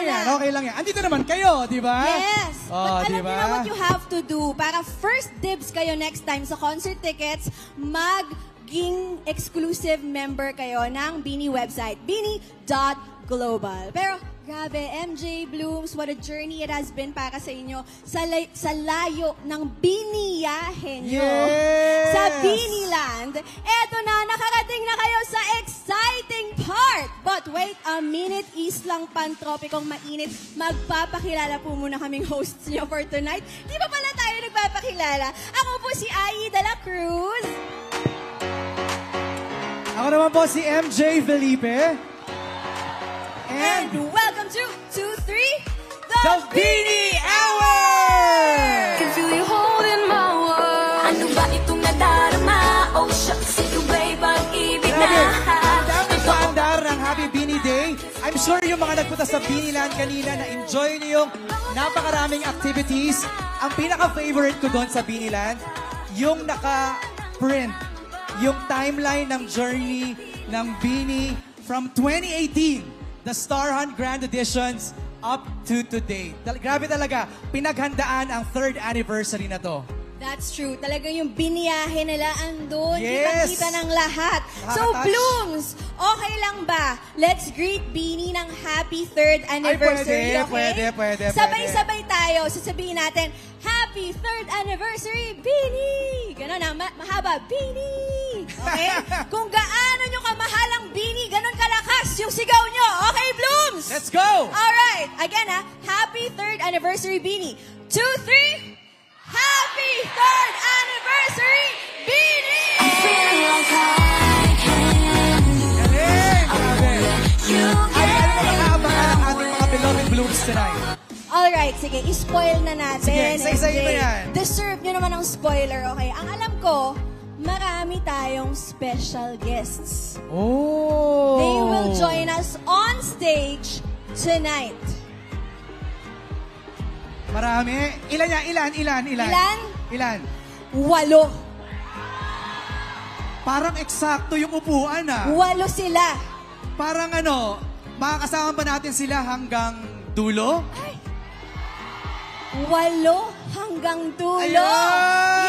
lang yan, okay lang yan. Andito naman kayo, di ba? Yes. But alam diba? niyo na what you have to do para first dibs kayo next time sa concert tickets, maging exclusive member kayo ng Beanie website, beanie.global. Pero grabe, MJ Blooms, what a journey it has been para sa inyo sa layo ng biniyahe nyo sa Beanieland. Eto na, nakarating na kayo sa exciting part. But wait a minute, Islang Pantropikong mainit. Magpapakilala po muna kaming hosts nyo for tonight. Di ba pala tayo nagpapakilala? Ako po si Ai de la Cruz. Ako naman po si MJ Felipe. And welcome to 2-3, The Beanie Hour! Can feel you holding my world. Ano ba itong nadarama? Oh, shucks, ito ba'y pag-ibig na? Daming paandar ng Happy Beanie Day. I'm sure yung mga nagpunta sa Beanieland kanina na-enjoy niyo yung napakaraming activities. Ang pinaka-favorite ko doon sa Beanieland, yung naka-print, yung timeline ng journey ng Beanie from 2018. The Star Hunt Grand Editions up to today. Grabe talaga, pinaghandaan ang 3rd anniversary na to. That's true. Talagang yung biniyahe nila andun. Yes! Kitang-kita ng lahat. So, Blooms, okay lang ba? Let's greet Beanie ng happy 3rd anniversary, Ay, okay? Pwede. Sabay-sabay tayo. Sasabihin natin, happy 3rd anniversary, Beanie! Ganon na, mahaba, Beanie! Okay? Kung gaano nyo kamahal ang Beanie, ganon kalakas yung sigaw nyo. Okay, Blooms? Let's go! Alright. Again, happy 3rd anniversary, Beanie. 2, 3... Happy 3rd anniversary, Beanie! Feeling like I can. Galing! Grabe! You Ay, ano ba makaabangan ang ating mga beloved Blooms tonight? Alright, sige, i-spoil na natin. Sige, isa-isahin mo yan. Deserve nyo naman ng spoiler, okay? Ang alam ko, marami tayong special guests. Oh! They will join us on stage tonight. Marami. Ilan yan? Ilan? Ilan? 8. Parang eksakto yung upuan, ah. 8 sila. Parang ano, makakasama ba natin sila hanggang dulo? 8 hanggang dulo. Ayan!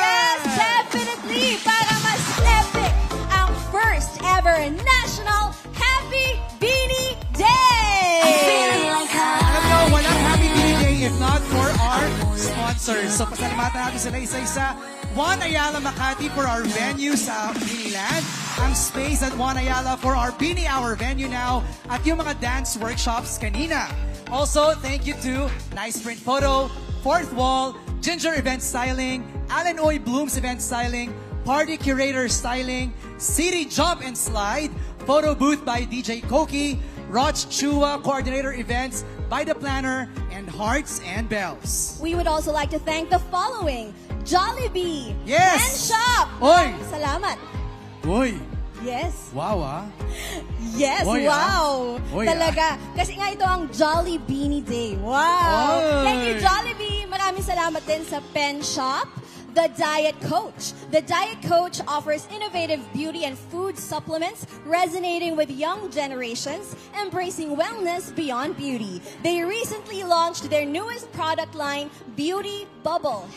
Yes, definitely. Para mas epic ang first ever National Happy Beanie Day. feeling like Alam nyo, walang Happy Beanie Day if not for our sponsors. So pasalamatan natin sila isa-isa. Juan Ayala Makati for our venue sa Beanieland. Ang Space at Juan Ayala for our Beanie Hour venue now. At yung mga dance workshops kanina. Also, thank you to Nice Print Photo, Fourth Wall, Ginger Event Styling, Alan Oy Blooms Event Styling, Party Curator Styling, City Jump and Slide, Photo Booth by DJ Koki, Roch Chua Coordinator Events by The Planner, and Hearts and Bells. We would also like to thank the following: Jollibee, Yes! and Shop. Oy! Salamat. Uy! Yes. Wow, ah. Yes, Oy, wow. Oy, Talaga. Kasi nga ito ang Jolly Beanie Day. Wow. Oy. Thank you, Jollibee. Maraming salamat din sa Pen Shop. The Diet Coach. The Diet Coach offers innovative beauty and food supplements resonating with young generations, embracing wellness beyond beauty. They recently launched their newest product line, Beauty Bubble.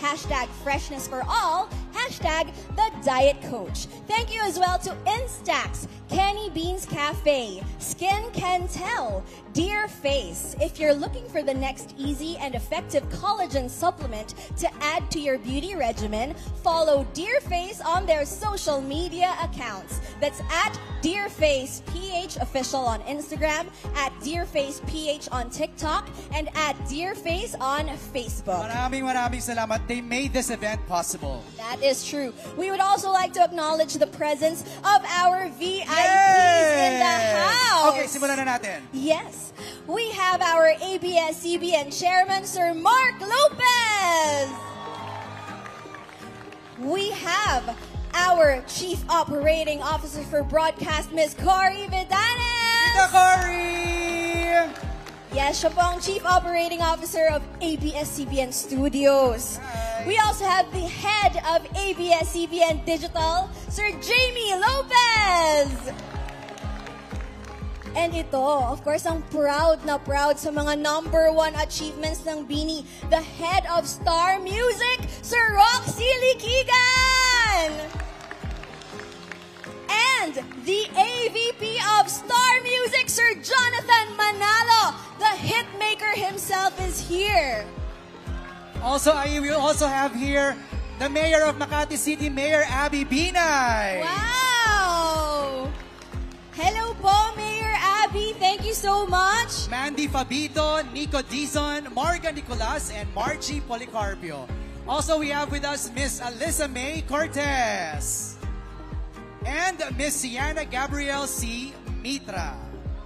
#freshness for all. #The Diet Coach. Thank you as well to Instax, Kenny Beans Cafe, Skin Can Tell, Dear Face. If you're looking for the next easy and effective collagen supplement to add to your beauty regimen, follow Dear Face on their social media accounts. That's at Dear Face PH Official on Instagram, at Dear Face PH on TikTok, and at Dear Face on Facebook. Maraming salamat. They made this event possible. That is true. We would also like to acknowledge the presence of our VIPs in the house. Okay, simulan na natin. Yes. We have our ABS-CBN Chairman, Sir Mark Lopez. We have our Chief Operating Officer for Broadcast, Ms. Cory Vidanes. Tita Cory! Yes, siya po ang Chief Operating Officer of ABS-CBN Studios. We also have the head of ABS-CBN Digital, Sir Jamie Lopez. And ito, of course, ang proud na proud sa mga #1 achievements ng Bini, the head of Star Music, Sir Roxy Liquigan! And the AVP of Star Music, Sir Jonathan Manalo, the hitmaker himself is here. Also, I will also have here the Mayor of Makati City, Mayor Abby Binay. Wow! Hello po, Mayor Abby. Thank you so much. Mandy Fabito, Nico Dizon, Marga Nicolas, and Margie Policarpio. Also, we have with us Miss Alyssa May Cortez. And Miss Sienna Gabrielle C. Mitra.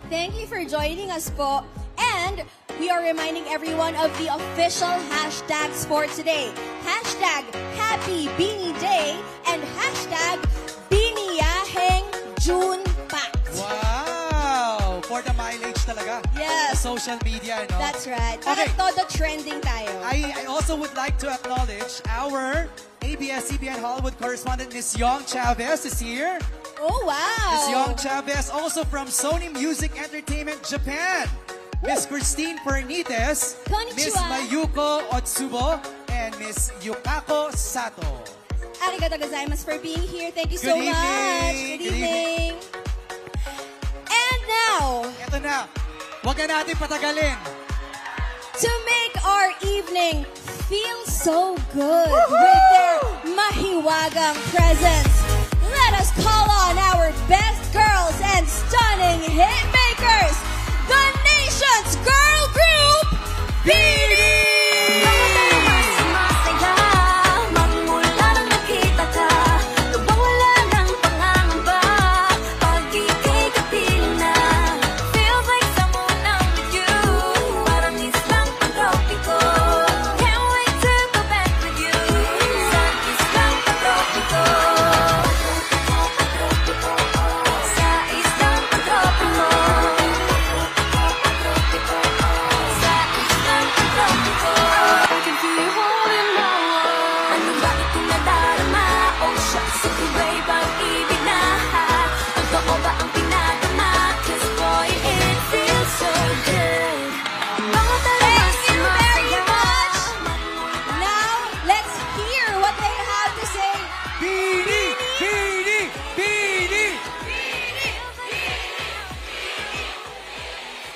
Thank you for joining us po. And we are reminding everyone of the official hashtags for today. Hashtag Happy Beanie Day and hashtag Biniyaheng June Pact. Wow! For the mileage talaga. Yes. Sa social media, no? That's right. Okay. Para todo trending tayo. I also would like to acknowledge our ABS-CBN Hollywood correspondent, Miss Young Chavez is here. Oh, wow. Miss Young Chavez, also from Sony Music Entertainment Japan. Miss Christine Pernites, Konnichiwa. Miss Mayuko Otsubo, and Miss Yukako Sato. Arigato gozaimasu for being here. Thank you Good so much. evening. Good evening. And now, Ito na, huwag na natin patagalin. to make our evening feel so good with their mahiwagang presence, let us call on our best girls and stunning hitmakers, the nation's girl group, Bini!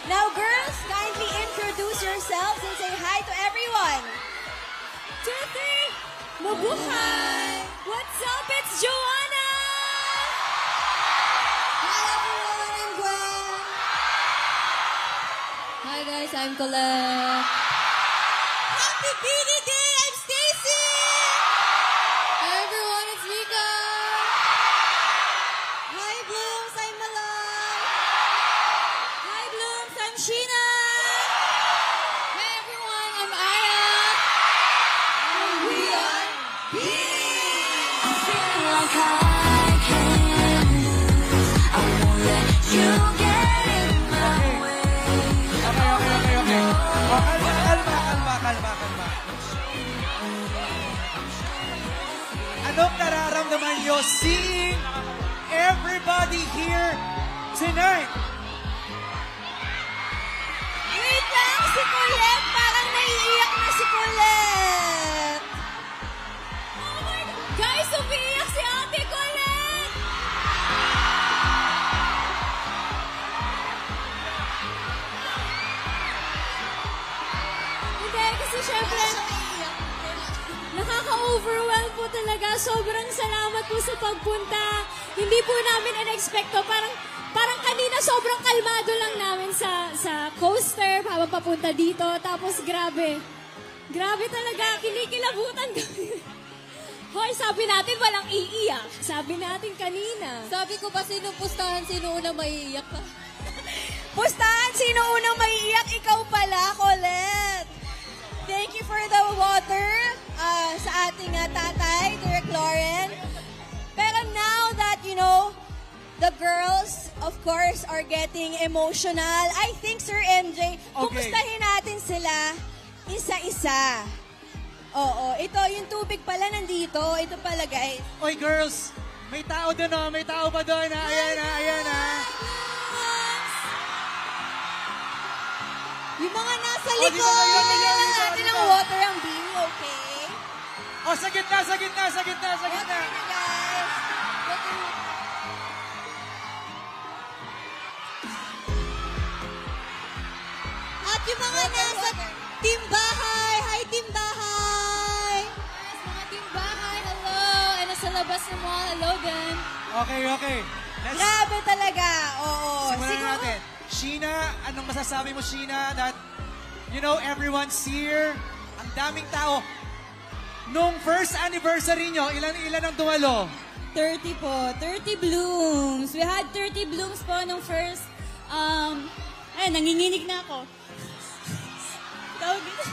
Now, girls, kindly introduce yourselves and say hi to everyone. 2, 3. Mabuhay! What's up? It's Joanna! Hi, everyone. I'm Gwen. Hi, guys. I'm Colette. Happy Bini Day! I'm Stacy! Hi, everyone. It's Mika. Hi, Blooms. I'm Malay. Hi, Blooms. I'm Sheena. Hi, everyone. I'm Aya. And we are Bini. Feeling like I can. I won't let you get in my way. Okay. Oh, kalma. Anong nararamdaman nyo seeing everybody here tonight? Wait lang, si Colette. Parang naiiyak na si Colette. Oh my God. Guys, umiiyak si Ate Colette. Hindi, kasi syempre, nakaka-overwhelm po talaga. Sobrang salamat po sa pagpunta. Hindi po namin in-expect to. Parang kanina sobrang kalmado lang namin sa coaster habang papunta dito. Tapos grabe. Grabe talaga. Kinikilabutan kami. Hoy, sabi natin walang iiyak. Sabi natin kanina. Sabi ko ba, sino pustahan, sino unang maiiyak ka? Pustahan, sino unang maiiyak? Ikaw pala, Colette. Thank you for the water sa ating tatay, Direk Lauren. Pero now that, you know, the girls, of course, are getting emotional, I think, Sir MJ, kumustahin natin sila isa-isa. Oo, ito, yung tubig pala nandito. Ito pala, guys. Oy, girls, may tao doon, oh. May tao pa doon, ha? Ayan, ha? Yung mga nasa Oh, likod. dito na yun, Bigyan lang dito, natin dito. ng water ang Bini, okay? Oh, sa gitna, sa gitna, sa gitna, sa Water gitna. na, guys. Water. At yung mga nasa Team Bahay. Hi, Team Bahay. Yes, mga team bahay, hello! And nasa labas ng mga hello din. Okay, okay. Let's Grabe talaga. Oo. simulan na natin. Sheena, anong masasabi mo, Sheena, that, you know, everyone's here. Ang daming tao. Nung first anniversary nyo, ilan ang dumalo? 30 po. 30 blooms. We had 30 blooms po nung first, ay, nanginginig na ako. Tawag ito.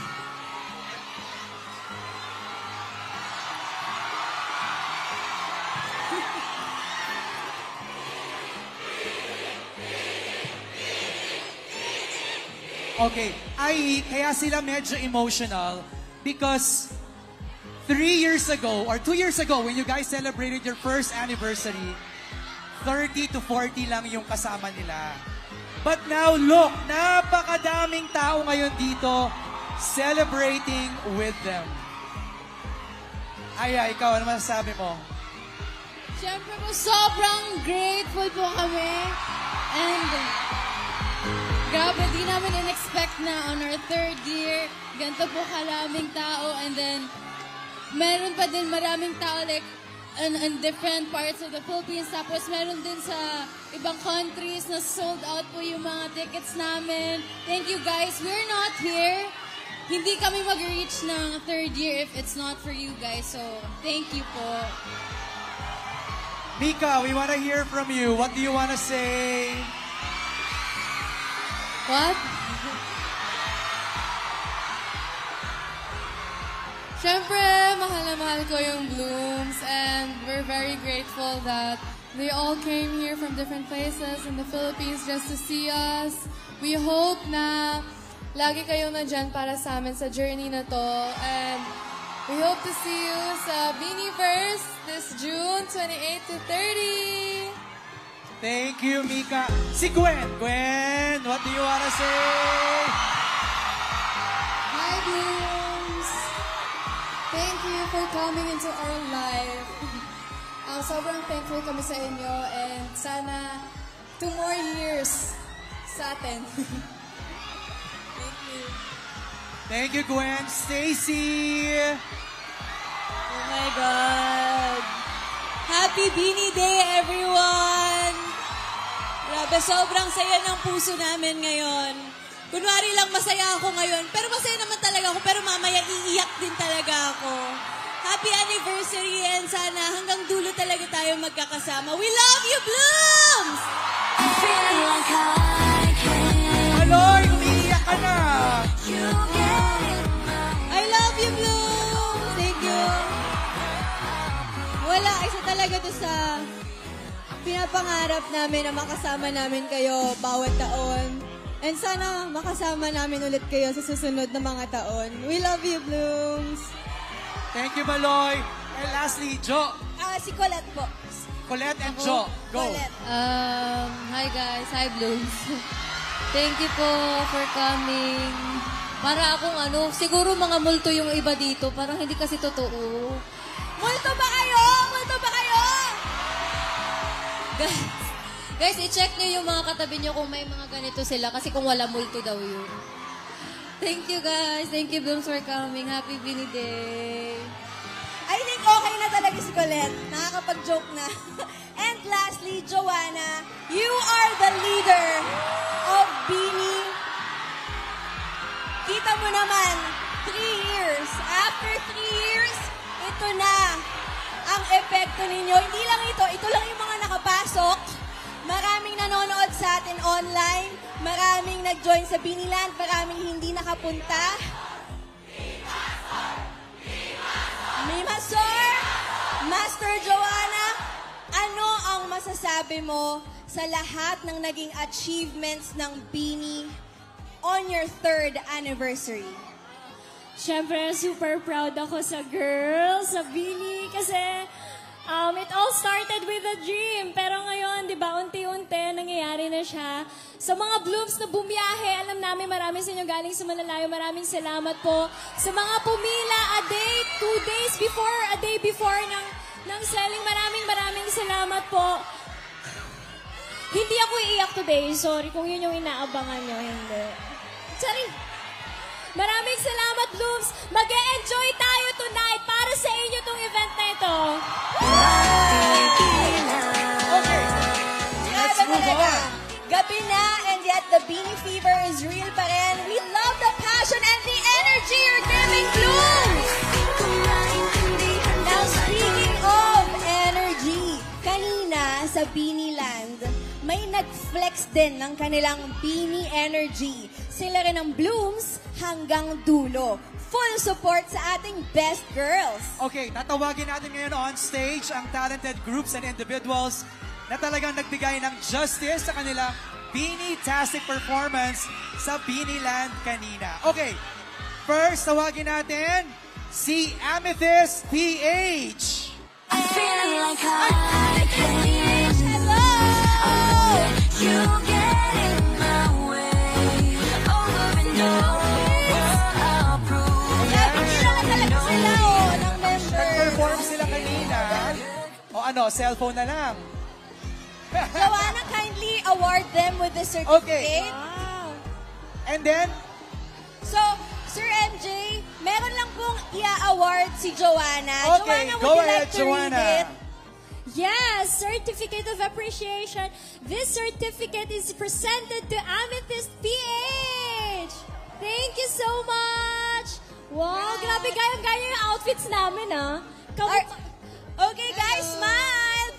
Okay. Kaya sila medyo emotional because 3 years ago or 2 years ago when you guys celebrated your first anniversary, 30 to 40 lang yung kasama nila. But now, look, napakadaming tao ngayon dito celebrating with them. Aya, ikaw, ano masasabi mo? Siyempre po, sobrang grateful po kami. And grabe, di namin in-expect na on our 3rd year, ganito po karaming tao. And then, meron pa din maraming tao like in different parts of the Philippines. Tapos meron din sa ibang countries na sold out po yung mga tickets namin. Thank you guys. We're not here. Hindi kami mag-reach ng 3rd year if it's not for you guys. So, thank you po. Mika, we want to hear from you. What do you want to say? What? Siyempre, mahal na mahal ko yung Blooms and we're very grateful that they all came here from different places in the Philippines just to see us. We hope na lagi kayong nandyan para sa amin sa journey na to. And we hope to see you sa Beanieverse this June 28 to 30. Thank you, Mika. Si Gwen. Gwen, what do you want to say? Hi, Blooms! Thank you for coming into our life. Sobrang thankful kami sa inyo and sana 2 more years sa atin. Thank you. Thank you, Gwen. Stacy. Oh my God! Happy Beanie Day, everyone! Grabe, sobrang saya ng puso namin ngayon. Kunwari lang masaya ako ngayon, pero masaya naman talaga ako, pero mamaya iiyak din talaga ako. Happy anniversary and sana hanggang dulo talaga tayo magkakasama. We love you, Blooms! Feeling like I can. Aloy, umiiyak ka na. You get it. I love you, Blooms! Thank you. Wala, isa talaga to sa pinapangarap namin na makasama namin kayo bawat taon. And sana makasama namin ulit kayo sa susunod na mga taon. We love you, Blooms! Thank you, Maloy. And lastly, Jo. Si Colette po. Colette and Jo. Go. Colette. Hi guys, hi Blooms. Thank you po for coming. Para akong siguro mga multo yung iba dito, parang hindi kasi totoo. Multo ba kayo? Multo ba kayo? Guys, i-check nyo yung mga katabi nyo kung may mga ganito sila kasi kung wala multo daw yun. Thank you guys. Thank you Blooms for coming. Happy Beanie Day. I think okay na talaga si Colette. Nakakapag-joke na. And lastly, Joanna, you are the leader of Beanie. Kita mo naman, 3 years. After 3 years, ito na ang epekto ninyo. Hindi lang ito lang yung mga nakapasok. Maraming nanonood sa atin online. Maraming nag-join sa Beanieland. Maraming hindi nakapunta. Mimasor! Master Joanna, ano ang masasabi mo sa lahat ng naging achievements ng Beanie on your 3rd anniversary? Siyempre, super proud ako sa girls, sa Beanie, kasi It all started with a dream. Pero ngayon, di ba, unti-unti, nangyayari na siya. Sa mga blooms na bumiyahe, alam namin marami sa inyo galing sa malalayo. Maraming salamat po. Sa mga pumila, a day, 2 days before, a day before ng selling, maraming salamat po. Hindi ako iiyak today. Sorry kung yun yung inaabangan nyo. Hindi. Sorry. Maraming salamat, Blooms. Mag-e-enjoy tayo tonight para sa inyo tong event na ito. Okay. Let's move on. Gabi na, and yet the Beanie Fever is real pa rin. We love the passion and the energy you're giving, Blooms! Now, speaking of energy, kanina sa Beanie Land, may nag-flex din ng kanilang Beanie Energy. Sila rin ang Blooms hanggang dulo. Full support sa ating best girls. Okay, tatawagin natin ngayon on stage ang talented groups and individuals na talagang nagbigay ng justice sa kanilang Beanie-tastic performance sa Beanie Land kanina. Okay, first tawagin natin si Amethyst PH. I'm feeling like I can't. Hello! You get in my way. Over and over, I'll prove. Nagpapila na talaga sila, ng members. Nag-perform sila kanina. O ano, cellphone na lang. Joanna, kindly award them with the certificate. Okay. And then, So, Sir MJ, meron lang pong i-award si Joanna. Okay, Joanna, would go you ahead, like to Joanna. read it? Yes, Certificate of Appreciation. This certificate is presented to Amethyst PH. Thank you so much. Wow, grabe gaya-gaya yung outfits namin, ah. Okay, guys, smile.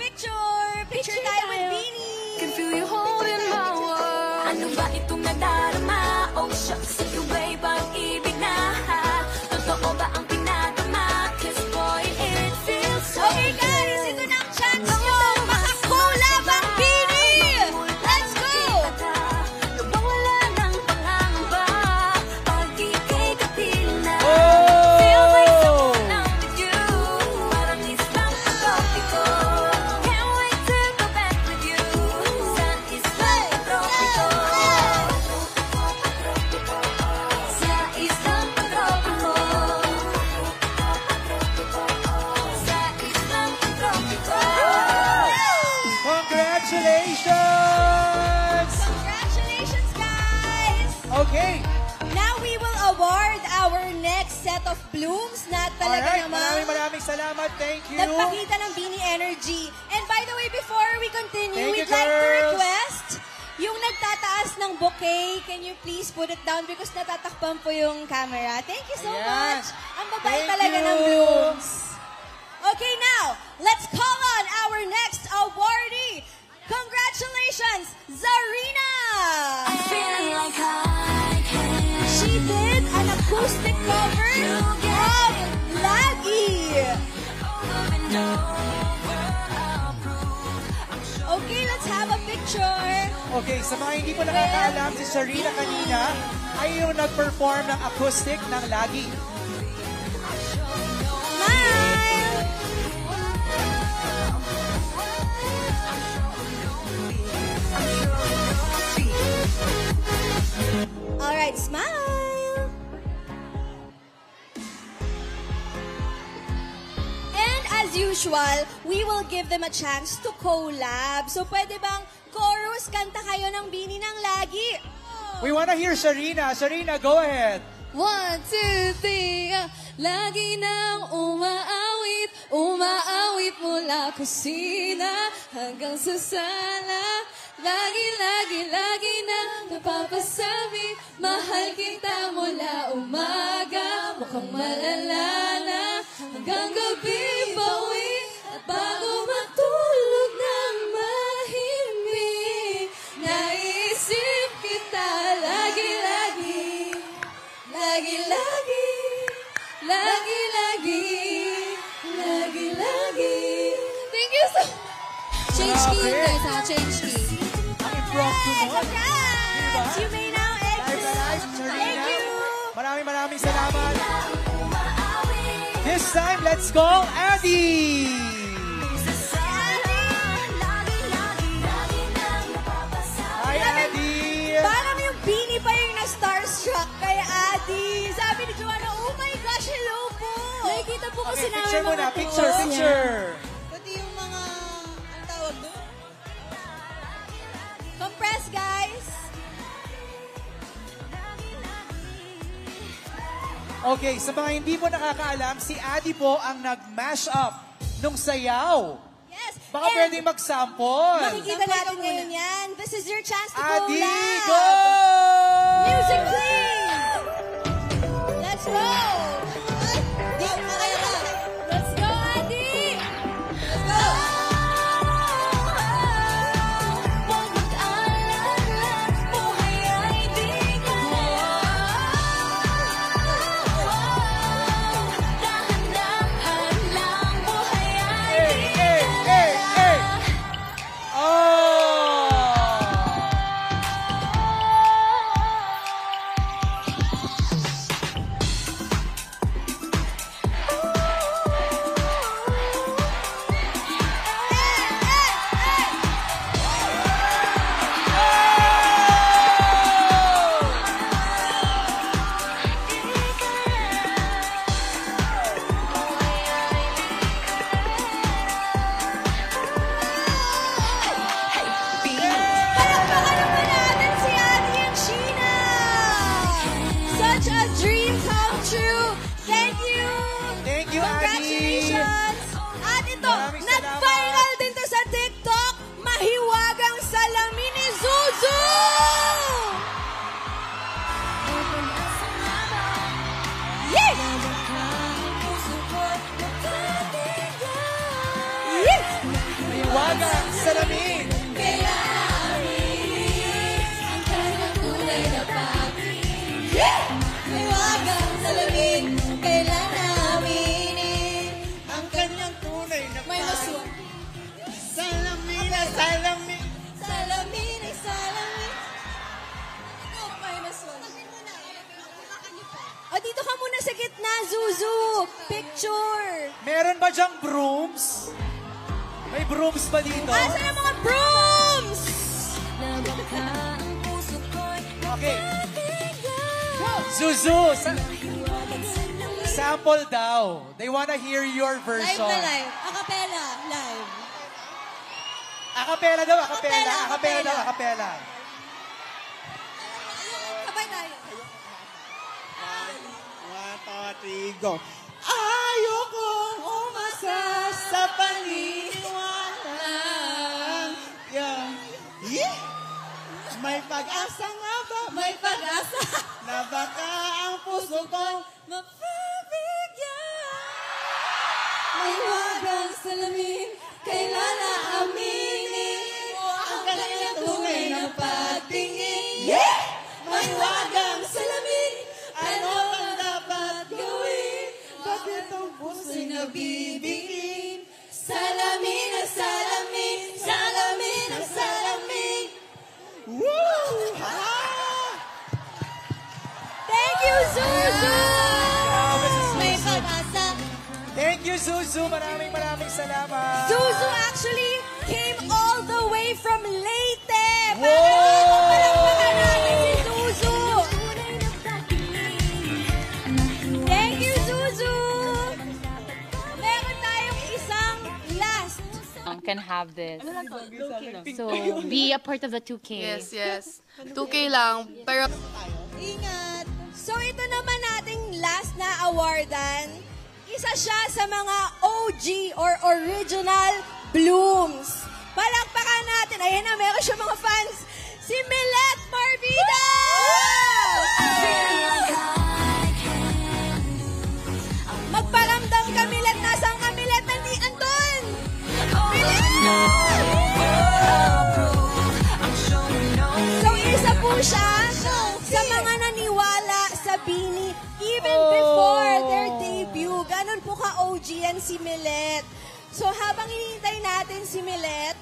Picture tayo with Beanie. Can feel you holding my world. Ano ba itong nadarama? Oh, shucks, if you wave ang ibig na. Totoo ba ang pinagama? 'Cause boy, it feels so Okay, guys, ito na ang chance nyo. Makakulab ang Beanie. Let's go. Lubang wala ng pangamba. Pag ika'y kapiling na. Oh! Feel like someone I'm with you. Parang islang tropiko. Can't wait to go back with you. Sa islang tropiko. Sa islang tropiko. Sa islang tropiko. congratulations! Congratulations, guys. Okay. Now we will award our next set of blooms na talaga Alright, namang maraming salamat. Thank you. nagpakita ng Beanie Energy. And by the way, before we continue, Thank we'd you, like to girls. request yung nagtataas ng bouquet, can you please put it down because natatakpan po yung camera. Thank you so Ayan. much. Ang babait Thank talaga you. ng blooms. Okay, now, let's call on our next awardee. Congratulations, Zarina! Feeling like I can't. She did an acoustic cover of Lagi. Okay, let's have a picture. Okay, sa mga hindi po nakakaalam, si Sharina kanina ay yung nag-perform ng acoustic ng Lagi. Smile! Alright, smile! And as usual, we will give them a chance to collab. So pwede bang chorus, kanta kayo ng Beanie ng Lagi? We wanna hear Sharina. Sharina, go ahead. 1, 2, 3, lagi nang umaawit, umaawit mula kusina hanggang sa sala. Lagi, lagi, lagi na napapasabi, mahal kita mula umaga, mukhang malala na hanggang gabi bawi, at bago matulog ng mahimik, naisip kita lagi, lagi. Lagi, lagi, lagi, lagi, lagi, lagi. Thank you so much. Change key, Grabe. guys, ha? Change key. Ang impromptu mo. Congrats! You may now Live exit. na live, Sharina. Thank you! Maraming salamat. This time, let's call Andy! Picture mga muna, TikToks picture, niya. picture. Pati yung mga, ang tawag doon? Compress, guys! Okay, sa mga hindi po nakakaalam, si Adi po ang nag-mash up nung sayaw. Yes! Baka and pwedeng mag-sample. makikita natin ngayon yan. This is your chance to go Adi, live! go! Music, please! Let's go! Di, kakaya ka. Let's go, Adi! Let's go! Huwag mag-alala, buhay ay di dahan-dahan lang, buhay ay Hey, hey, hey, hey! Oh! Palakpakan naman natin si Adi and Sheena! Such a dream come true! Thank you! Thank you, Adi! Congratulations! At ito, Maraming salamat. nag-viral din to sa TikTok, mahiwagang salamin ni Zuzu! Yes! Yes! Mahiwagang salamin! Mahiwagang salamin, kailan aminin ang kanyang tunay na May maswag. Salamin na salamin. Salamin ay salamin. Ikaw, may maswag. O, dito ka muna sa gitna, Zuzu! Picture! Meron ba dyang brooms? May brooms ba dito? Asan ang mga brooms? Okay. Zuzu, sample daw. They wanna hear your Live version. na live. Acapella, live. Acapella daw, acapella. Acapella, Acapella daw, acapella. acapella. Sabay tayo. 1, 2, 3, go. Ayokong umasa sa paniwala. Yeah. May pag-asa nga ba? May pag-asa. Na baka ang puso kong Mapabigyan. Mahiwagang salamin, kailan aminin ang kanyang tunay na pagtingin. Yeah! Mahiwagang salamin, ano ang dapat gawin? Bakit ang puso'y nabibigin? salamin na salamin, salamin na salamin. Woo! Ha! Thank you, Zuzu! Grabe si May Zuzu. pag-asa. Thank you, Zuzu. Maraming salamat. Zuzu actually came all the way from Leyte! Wow! Palakpakan natin si Zuzu! Thank you, Zuzu! Meron tayong isang last. Can have this. So, be a part of the 2K. Yes, yes. 2K lang. Pero Ingat. So ito naman nating last na awardan. Isa siya sa mga OG or original blooms. Palakpakan natin. Ayan na, meron siya mga fans. Si Milet Marvida! Magparamdam ka, Milet. Nasaan ka, Milet? Andun! Milet! So isa po siya sa mga naniwala sa Bini even before their debut. Ganon po ka-OG yan si Milet. So habang hinihintay natin si Milet,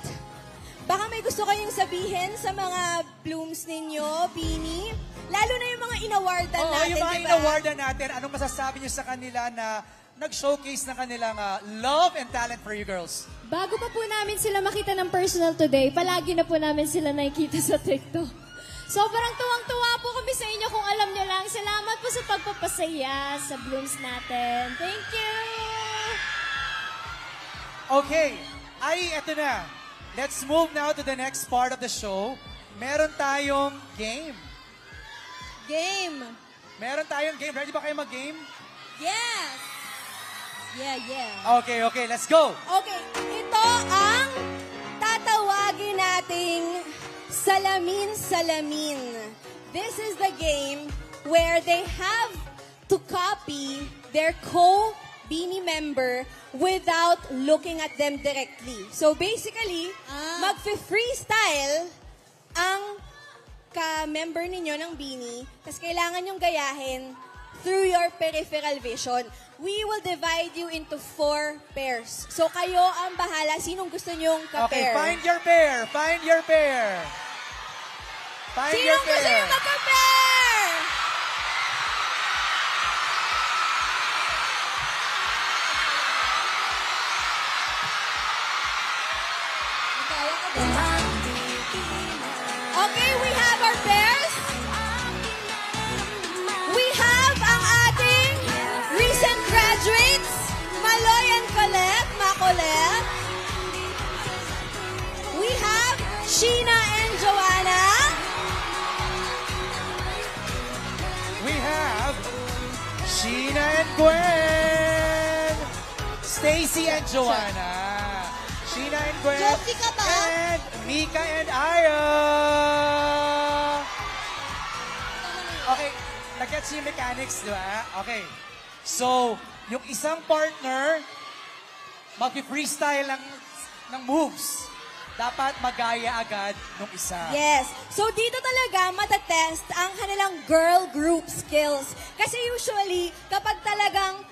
baka may gusto kayong sabihin sa mga blooms ninyo, Bini? Lalo na yung mga inawardan Oo, natin, yung mga diba? inawardan natin, anong masasabi niyo sa kanila na nag-showcase ng kanilang love and talent for you girls? Bago pa po namin sila makita ng personal today, palagi na po namin sila nakikita sa TikTok. Sobrang tuwang-tuwa po kami sa inyo kung alam nyo lang. Salamat po sa pagpapasaya sa blooms natin. Thank you! Okay. Ay, eto na. Let's move now to the next part of the show. Meron tayong game. Game. Meron tayong game. Ready ba kayo mag-game? Yes. Yeah. Okay. Let's go. Okay, ito ang tatawagin nating salamin-salamin. This is the game where they have to copy their co-Beanie member without looking at them directly. So basically, mag-freestyle ang ka-member ninyo ng Beanie, tapos kailangan yung gayahin through your peripheral vision. We will divide you into 4 pairs. So kayo ang bahala. Sinong gusto nyong Okay, ka-pair? find your pair. Find your pair. Find your Sinong gusto pair. nyong magka-pair? Okay, we have our pairs. We have ang ating recent graduates, Maloy and Colette, Macolette. We have Sheena and Joanna. We have Sheena and Gwen. Stacy and Joanna. Sheena and Gwen. Josie ka ba? And Mika and Aya. Okay, nag-gets yung mechanics, di ba? Okay. So, yung isang partner, mag-freestyle ng moves. Dapat magaya agad nung isa. Yes. So dito talaga matatest ang kanilang girl group skills. Kasi usually, kapag talagang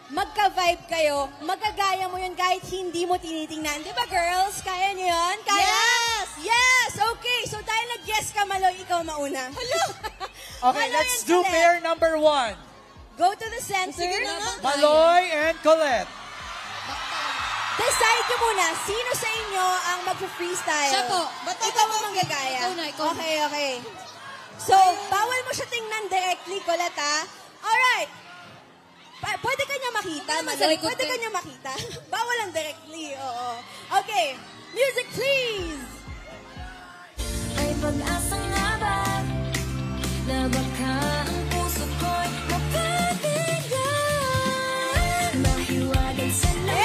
magka-vibe kayo, magagaya mo yun kahit hindi mo tinitingnan. Di ba girls? Kaya niyo yun? Kaya? Yes! Yes! Okay. So dahil nag-yes ka, Maloy, ikaw mauna. Okay, Maloy let's and do Colette. pair number 1. Go to the center. Sige na nga. Maloy and Colette. Decide nyo muna, sino sa inyo ang mag-freestyle? Siya po. Ba't Ikaw ang manggagaya. Ikaw na. Okay. So, bawal mo siya tingnan directly, Colette, ha? Alright. Pwede ka niya makita, Maloy. Pwede ka niya makita. Bawal lang directly, oo. Okay. Music, please! May pag-asa nga ba na baka ang puso ko'y mapabigyan? Mahiwagan sa langit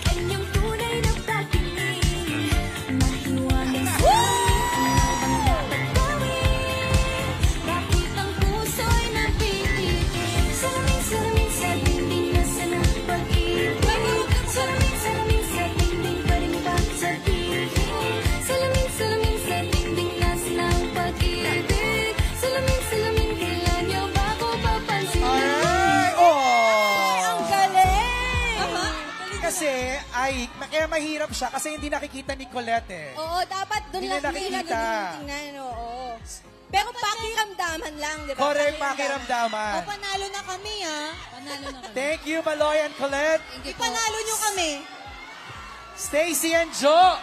ang iyong tunay na pagtingin. Mahiwagan sa langit ang dapat gawin. Bakit ang puso'y napipitin? Salamin sa dingding na sanang pag-ibig. Salamin sa dingding pa rin ba sa tingin? Salamin sa dingding na sanang pag-ibig. Salamin, kailan niyo ba ako papansin? Alright! Ang Oh! galing! Kasi, kaya mahirap siya kasi hindi nakikita ni Colette eh. Oo, dapat doon Hindi lang nakikita. tingnan, oo. Pero pakiramdaman lang, di ba? Correct, O, pakiramdaman. panalo na kami, ha? Thank you, Maloy and Colette. Ipanalo nyo kami. Stacy and Jo.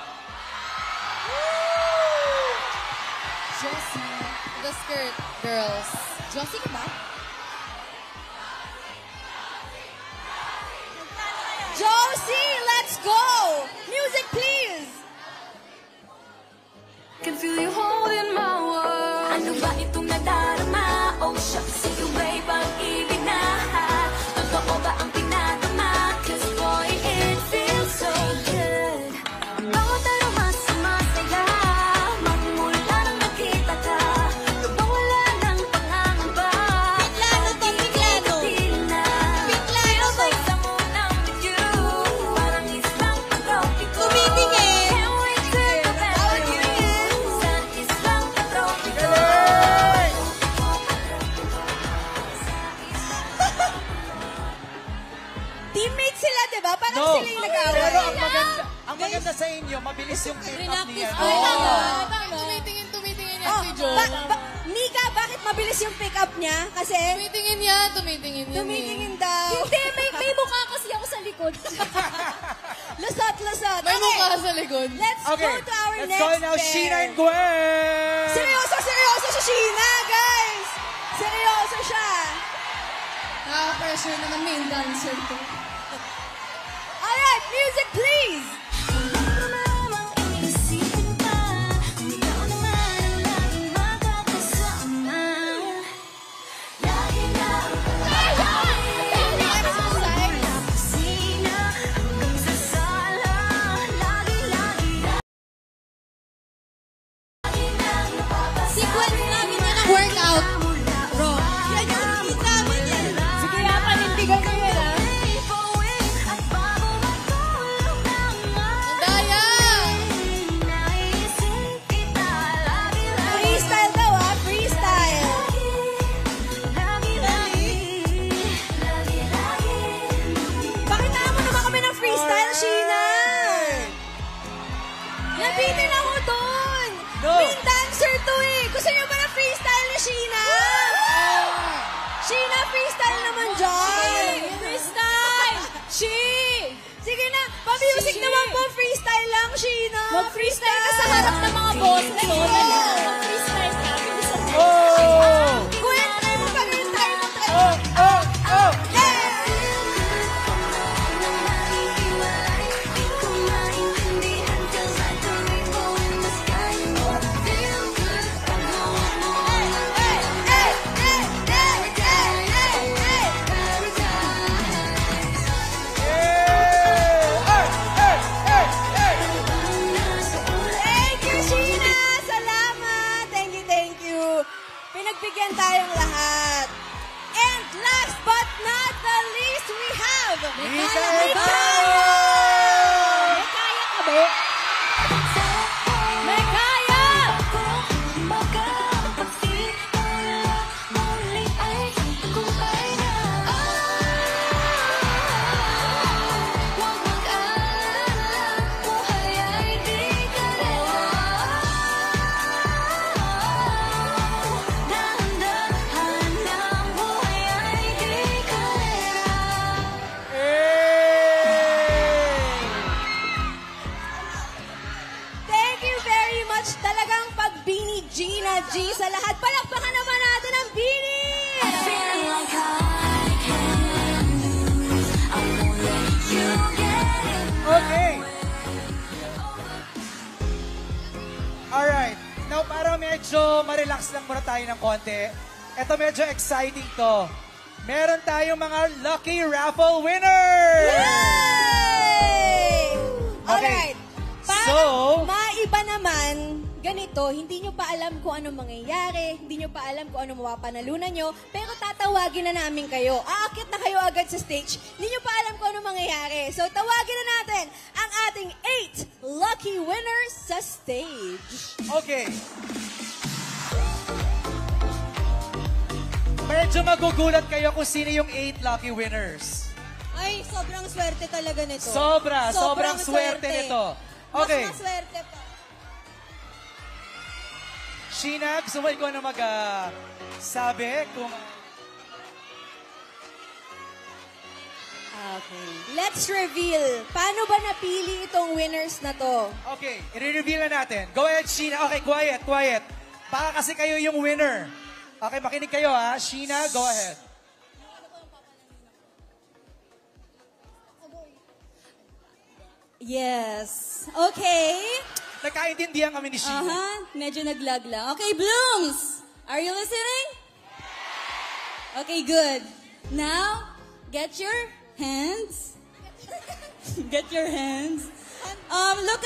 Josie, the skirt girls. Josie ka ba? Josie, let's go! Music, please! Can feel you holding my world. Ano ba itong nadarama? Oh, shucks, ikaw ba'y pag-ibig na? Totoo ba ang pinatama? 'Cause boy, it feels so good. Bawat araw mas masaya. Magmula nang nakita ka, lubang wala ng pangangamba. Biglano. Feeling na. Feel like someone I'm with you. Parang islang pag-tropiko. Tumitingin. Can't wait to remember you. Sa islang pag-tropiko. Galing! Teammates sila, di ba? Parang No, sila yung nag-away. pero ang maganda sa inyo, mabilis yung pick-up niya. Ay, Oo. Tumitingin yan Oh, si Jo. Mika, bakit mabilis yung pick-up niya? Kasi Tumitingin yan. tumitingin daw. Hindi, may mukha kasi ako sa likod. Lusot. May mukha sa likod. Let's Okay, go to our let's next call now pair. Sheena and Gwen. Seryoso si Sheena, guys! Seryoso siya. Nakaka-pressure naman main dancer to. Alright, music please! Sequence namin yan ang workout. Bro. Sige, panindigan ko yun, ah. Ang daya! Freestyle daw freestyle! Pakita mo naman kami ng freestyle, Sheena! Nabitin ako doon! No. Main dancer to Gusto niyo ba na freestyle ni Sheena? Sheena, freestyle naman dyan! Freestyle! She! Sige na, pa-music naman po, freestyle lang, Sheena! Mag-freestyle ka sa harap ng mga boss na yun. Mag-freestyle ka. Kuya, try mo pa rin, try mo. Thank you, Sheena! Salamat! Thank you. Pinagbigyan tayong lahat. And last but not the least, we have... Mikaya! May kaya ka ba? May kaya! Thank you very much. Talagang pagbini Gina G sa lahat. Palakpakan naman natin ang Bini! Okay. Alright. Now, para medyo ma-relax lang muna tayo ng konti. Ito medyo exciting to. Meron tayong mga lucky raffle winners! Yay! Alright. Para So- maiba naman, ganito, hindi nyo pa alam kung ano mangyayari, hindi nyo pa alam kung ano mapapanalunan nyo, pero tatawagin na namin kayo. Aakit na kayo agad sa stage, hindi nyo pa alam kung ano mangyayari. So tawagin na natin ang ating 8 lucky winners sa stage. Okay. Medyo magugulat kayo kung sino yung 8 lucky winners. Ay, sobrang swerte talaga nito. Sobrang swerte nito. Okay. Mas maswerte pa. Sheena, gusto mo ikaw na sabi kung... Okay. Let's reveal. Paano ba napili itong winners na to? Okay, i-reveal na natin. Go ahead, Sheena. Okay, quiet. Baka kasi kayo yung winner. Okay, makinig kayo ha. Sheena, go ahead. Yes. Okay. Nagkaintindihan kami ni Sheena. Medyo nag-lag lang. Okay, Blooms. Are you listening? Okay, good. Now, get your hands. Get your hands. Look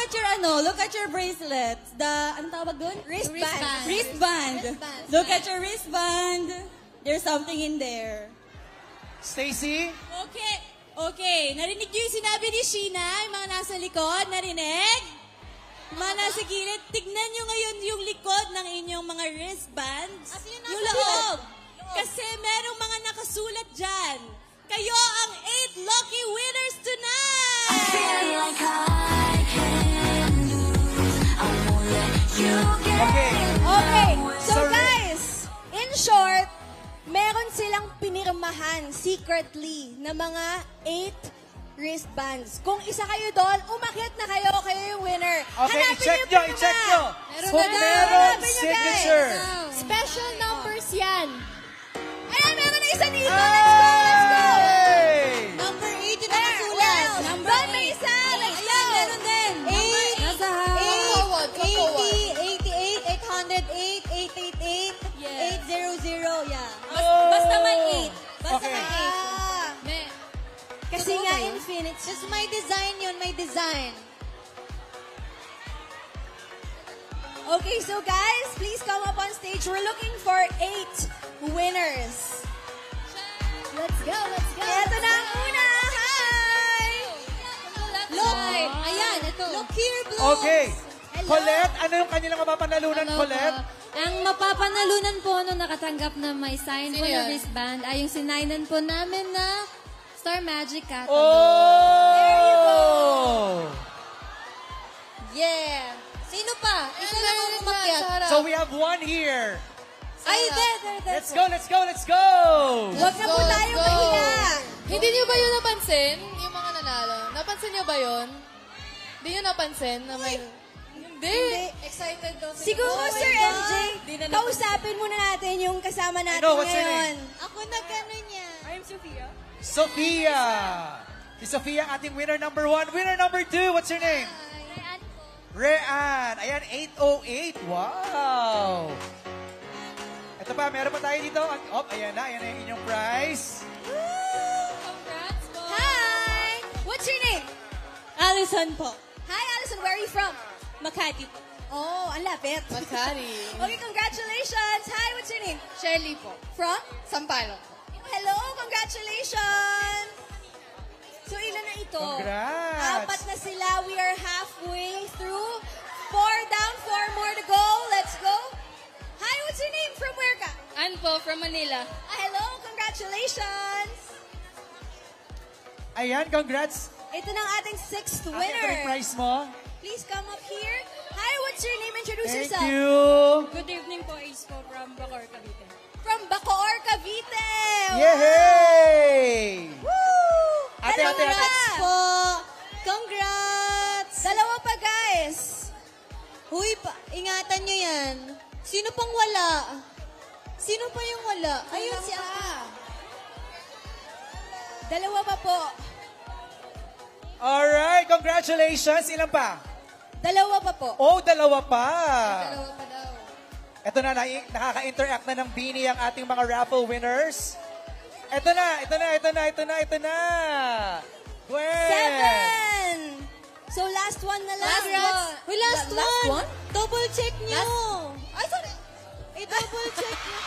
at your bracelet. Anong tawag doon? Wristband. Wristband. Look at your wristband. There's something in there. Stacy? Okay. Narinig niyo yung sinabi ni Sheena, yung mga nasa likod? Narinig? Mga nasa gilid, tignan niyo ngayon yung likod ng inyong mga wristbands. Yung loob. Kasi merong mga nakasulat dyan. Kayo ang 8 lucky winners tonight! Okay. Okay, so guys, in short, meron silang pinirmahan secretly na mga 8 wristbands. Kung isa kayo doon, umakyat na kayo yung winner. Okay, Hanapin i-check niyo nyo, po i-check na. nyo. Meron Kung na. meron Hanapin niyo, signature. guys. Special numbers yan. Ayan, meron na isa dito. Let's go! yun? Infinity. Just may design yun, may design. Okay, so guys, please come up on stage. We're looking for 8 winners. Let's go, let's go. Ito na ang una. Hi! Look, ayan, ito. Look here, Blue. Okay. Colette, ano yung kanilang mapapanalunan, Hello Colette? po. Ang mapapanalunan po nung nakatanggap na may sign po Sino na yan? wristband ay yung sinainan po namin na Star Magic Catalog. Oh! Yeah. Sino pa? Isa lang ang umakyat. So we have one here. Ay, there. Let's go, let's go, let's go! Huwag na po tayo mahiya. Hindi niyo ba yun napansin? Yung mga nanalo. Napansin niyo ba yun? Hindi niyo napansin na may... Hindi. Excited daw. Siguro, Oh my Sir God. MJ, Di na kausapin muna natin yung kasama natin No, what's your ngayon. Ako na gano'n niya. Sophia. Si Sophia, ating winner number 1. Winner number 2, what's your name? Rean. Ayan, 808. Wow. Ito pa, meron pa tayo dito. Oh, ayan na yung inyong prize. Congrats po. Hi! What's your name? Allison po. Hi, Allison. Where are you from? Makati po. Oh, ang lapit. Makati. Okay, congratulations. Hi, what's your name? Shirley po. From? Sampalo. Hello, congratulations. So, ilan na ito? Congrats. 4 na sila. We are halfway through. 4 down, 4 more to go. Let's go. Hi, what's your name? From where ka? Ann po, from Manila. Hello, congratulations. Ayan, congrats. Ito na ang ating 6th Ate, ito winner. yung prize mo. Please come up here. Hi, what's your name? Introduce Thank yourself. you. Good evening po, Ace po from Bacoor, Cavite. From Bacoor, Cavite. Yay! Woo! Ate, ate, ate. Congrats po. Congrats. Dalawa pa, guys. Huy, ingatan nyo yan. Sino pang wala? Sino pa yung wala? Ayun si Dalawa pa po. Alright, congratulations. Ilan pa? Dalawa pa po. Oh, dalawa pa. Dalawa pa daw. Ito na, nakaka-interact na ng Beanie ang ating mga raffle winners. Ito na. 7. So, last one na lang. Uy, last one. Double check nyo. Ay, sorry. I-double check nyo.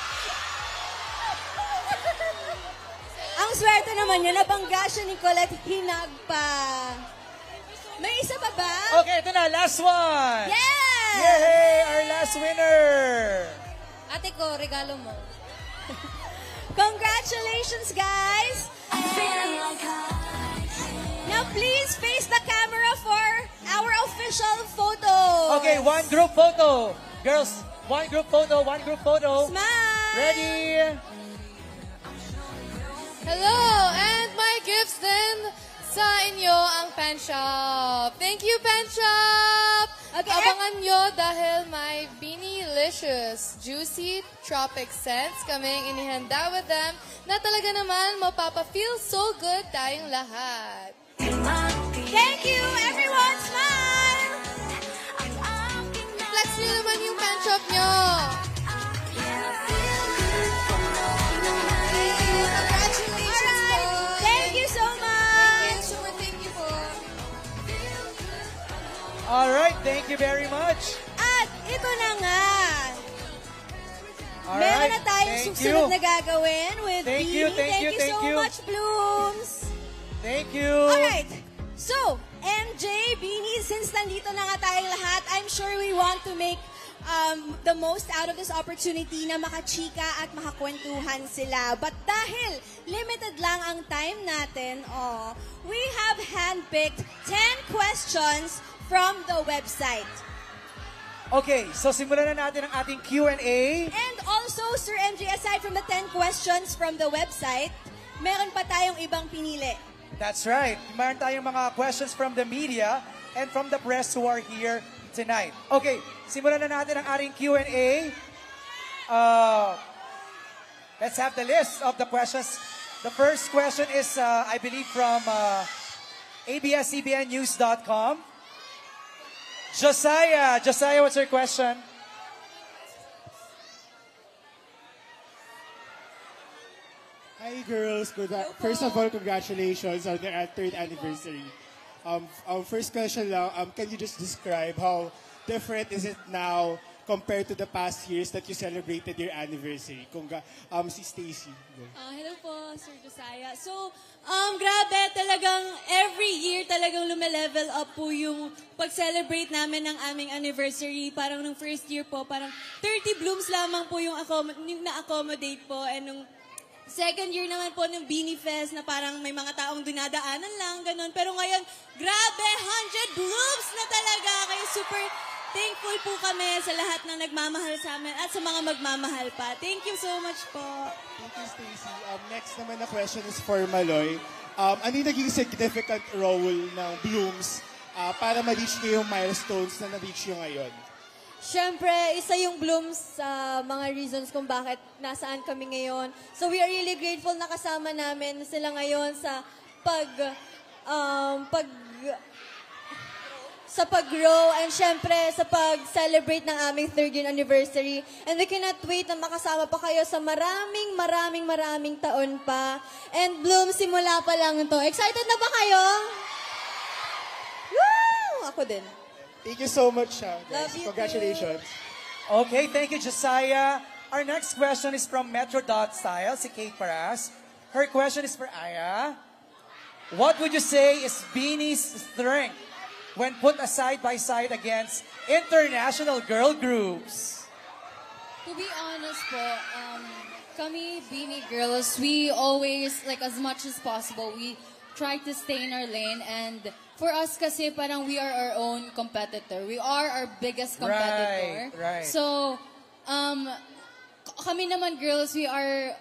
Ang swerte naman niya, nabangga siya ni Colette, hinag pa. May isa pa ba? Okay, ito na, last one. Yes! Yay! Our last winner. Ate ko, regalo mo. Congratulations, guys! Now, please face the camera for our official photo. Okay, one group photo. Girls, one group photo. Smile! Ready? Hello! And my gifts din sa inyo ang Pen Shop. Thank you, Pen Shop! Okay. Abangan nyo dahil may Beanie-licious Juicy Tropic Scents kaming inihanda with them na talaga naman mapapa-feel so good tayong lahat. Thank you, everyone! Smile! Flex nyo naman yung Pen Shop nyo! Congratulations po! Thank you so much! Thank you po! Alright, thank you very much. At ito na nga. Alright, Meron na tayong thank susunod you. na gagawin with Thank Beanie. you, thank you, thank so you. much, Blooms. Thank you. Alright. So, MJ, Beanie, since nandito na nga tayong lahat, I'm sure we want to make the most out of this opportunity na makachika at makakwentuhan sila. But dahil limited lang ang time natin, we have handpicked 10 questions from the website. Okay, so simulan na natin ang ating Q&A. And also, Sir MJ, aside from the 10 questions from the website, meron pa tayong ibang pinili. That's right. Meron tayong mga questions from the media and from the press who are here tonight. Okay, simulan na natin ang ating Q&A. Let's have the list of the questions. The first question is, I believe, from ABS-CBNnews.com. Josiah, what's your question? Hi girls, first of all, congratulations on your third anniversary. First question lang, can you just describe how different is it now compared to the past years that you celebrated your anniversary? Si Stacy. Go. Hello po, Sir Josiah. So, grabe, talagang every year talagang lumelevel up po yung pag-celebrate namin ng aming anniversary. Parang nung first year po, parang 30 blooms lamang po yung na-accommodate po. And nung second year naman po ng Beanie Fest na parang may mga taong dinadaanan lang, ganun. Pero ngayon, grabe, 100 blooms na talaga. Kaya super thankful po kami sa lahat ng nagmamahal sa amin at sa mga magmamahal pa. Thank you so much po. Thank you, Stacy. Next naman na question is for Maloy. Ano yung naging significant role ng Blooms para ma-reach niyo yung milestones na na-reach nyo ngayon? Siyempre, isa yung Blooms sa mga reasons kung bakit nasaan kami ngayon. So we are really grateful na kasama namin sila ngayon sa pag-grow and syempre sa pag-celebrate ng aming third year anniversary. And we cannot wait na makasama pa kayo sa maraming taon pa. And Bloom, simula pa lang ito. Excited na ba kayo? Woo! Ako din. Thank you so much, guys. Love you Congratulations. Okay, thank you, Josiah. Our next question is from Metro Style, si Kate Paras. Her question is for Aya. What would you say is Beanie's strength when put side by side against international girl groups? To be honest po, kami Beanie Girls, we always, like as much as possible, we try to stay in our lane. And for us kasi parang we are our own competitor. We are our biggest competitor. Right. So, kami naman girls, we are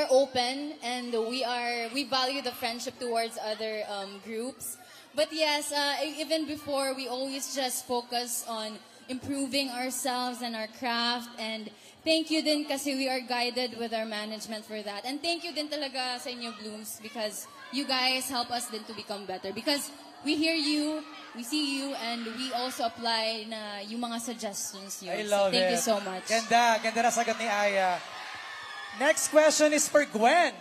open and we value the friendship towards other groups. But yes, even before, we always just focus on improving ourselves and our craft. And thank you din kasi we are guided with our management for that. And thank you din talaga sa inyo, Blooms, because you guys help us din to become better. Because we hear you, we see you, and we also apply na yung mga suggestions nyo. I love Thank it. you so much. Ganda na sagot ni Aya. Next question is for Gwen.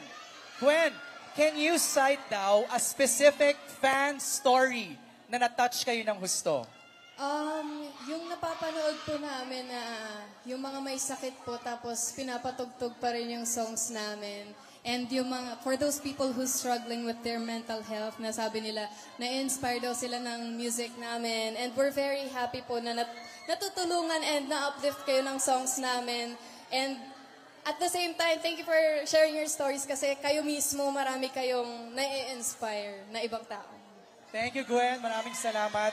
Gwen, can you cite daw a specific fan story na na-touch kayo ng husto? Yung napapanood po namin na yung mga may sakit po tapos pinapatugtog pa rin yung songs namin. And yung mga, for those people who's struggling with their mental health, na sabi nila, na-inspire daw sila ng music namin. And we're very happy po na natutulungan and na-uplift kayo ng songs namin. And at the same time, thank you for sharing your stories kasi kayo mismo, marami kayong na-inspire na ibang tao. Thank you, Gwen. Maraming salamat.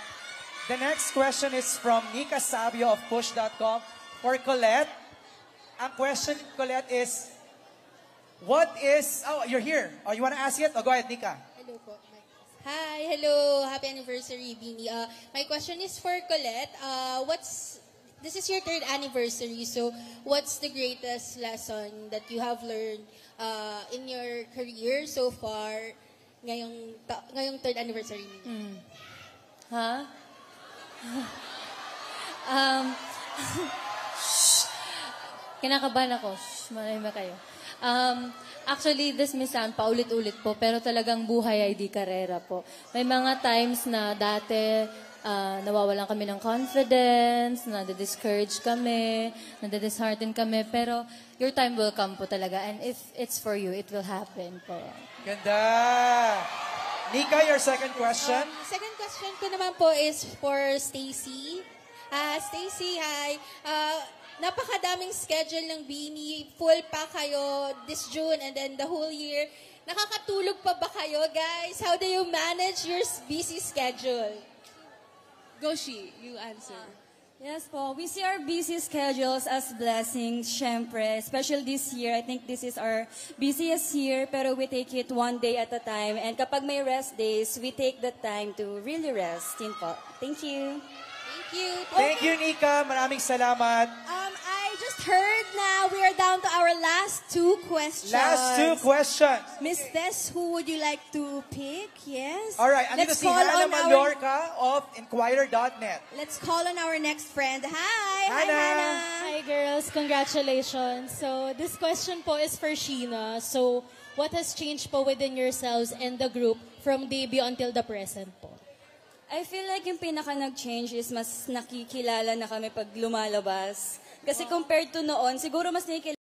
The next question is from Nika Sabio of Push.com for Colette. Ang question, Colette, is, you're here. Oh, you want to ask it? Oh, go ahead, Nika. Hello po. Hi, hello. Happy anniversary, Beanie. My question is for Colette. This is your third anniversary, so what's the greatest lesson that you have learned in your career so far ngayong third anniversary niyo? Kinakabahan ako. Marami kayo. Actually, this minsan, paulit-ulit po, pero talagang buhay ay di karera po. May mga times na dati, nawawalan kami ng confidence, nade-discourage kami, nade-dishearten kami, pero your time will come po talaga. And if it's for you, it will happen po. Ganda! Nika, your second question? Second question ko naman po is for Stacy. Stacy, hi. Napakadaming schedule ng Beanie. Full pa kayo this June and then the whole year. Nakakatulog pa ba kayo, guys? How do you manage your busy schedule? Goshi, you answer. Yes po, we see our busy schedules as blessings, syempre. Especially this year, I think this is our busiest year, pero we take it one day at a time. And kapag may rest days, we take the time to really rest. Yun po. Thank you. Thank you. Thank you, Nika. Maraming salamat. I just heard na we are down to our last two questions. Last two questions. Miss Tess, who would you like to pick? Yes. All right, andito si Hannah Mallorca of Inquirer.net. Let's call on our next friend. Hi, Hannah. Hi girls, congratulations. So this question po is for Sheena. So what has changed po within yourselves and the group from debut until the present po? I feel like yung pinaka nag-change is mas nakikilala na kami pag lumalabas. Kasi compared to noon, siguro mas nakikilala